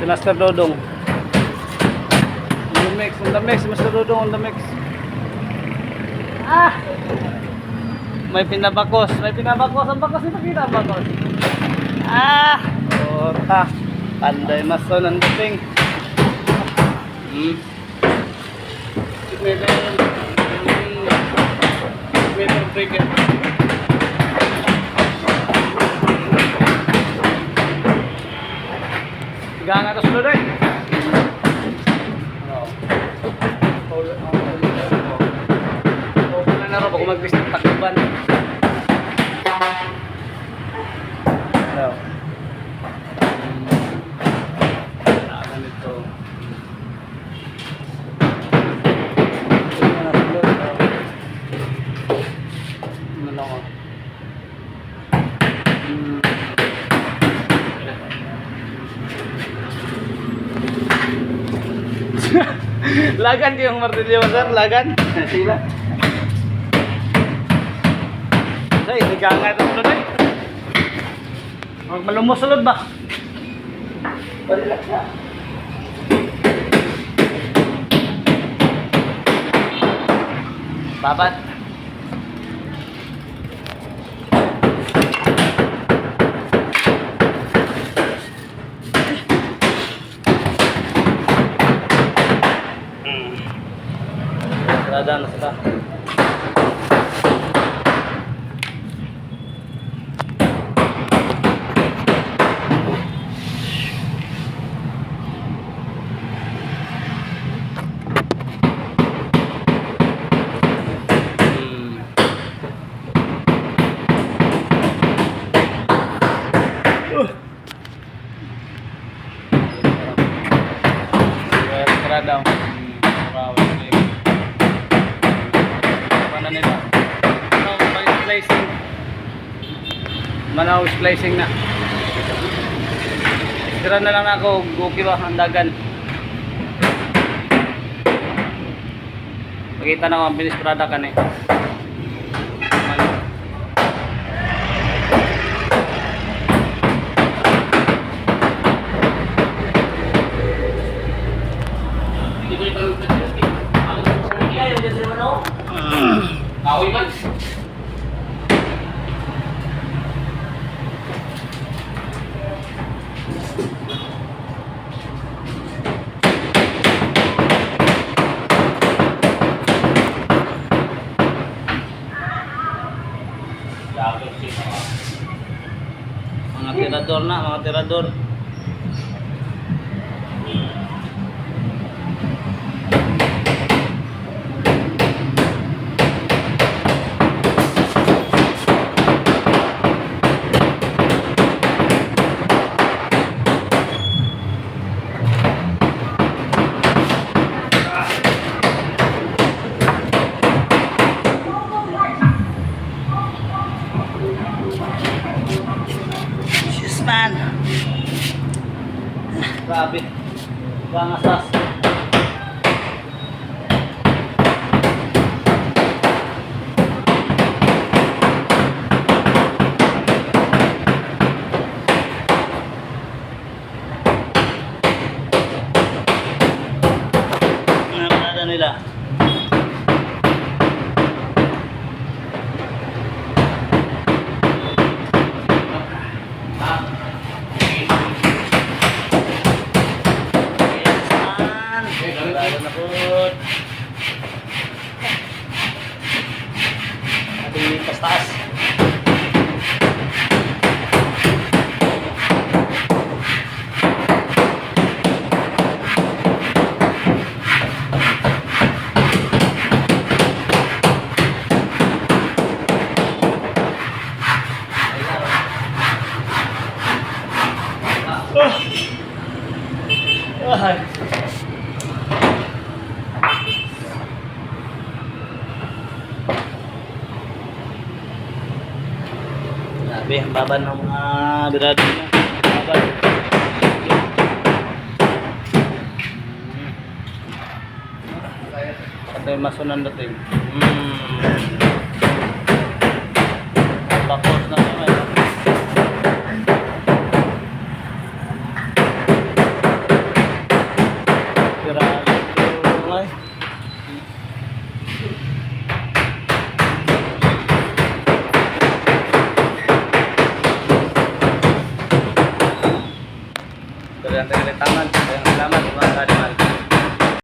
Si Master Dodong. On the mix, Master Dodong on the mix. Ah! May pinabakos. Ang bakos ito pinabakos. Ah! Ota. Panday maso ng dating. Meter breaker. Tigaan nga ito sunod eh. Open na rin ako mag-bis ng takluban. Hello. Saan ito? Ano ko? Lagan yung martilyo, sir, lagan. Sila. Say, tigangan ito sulod eh. Malumos sulod ba? Balilak na. Babat. Ada na sila. Daw. Ano nila? Splicing. Manaw splicing na. Tira na lang ako, okay ba ang dagan. Pakita na ko ang finished product kan eh. Aoy man. Mga tirador na, mga tirador. Man. Grabe. Gangasas. Nakakada nila. Taas. Grabe, ang baba ng mga birado niya. Baba. Patay masunan natin. Bakos na naman. walang tagalitangan. Kaya salamat mga kadimal.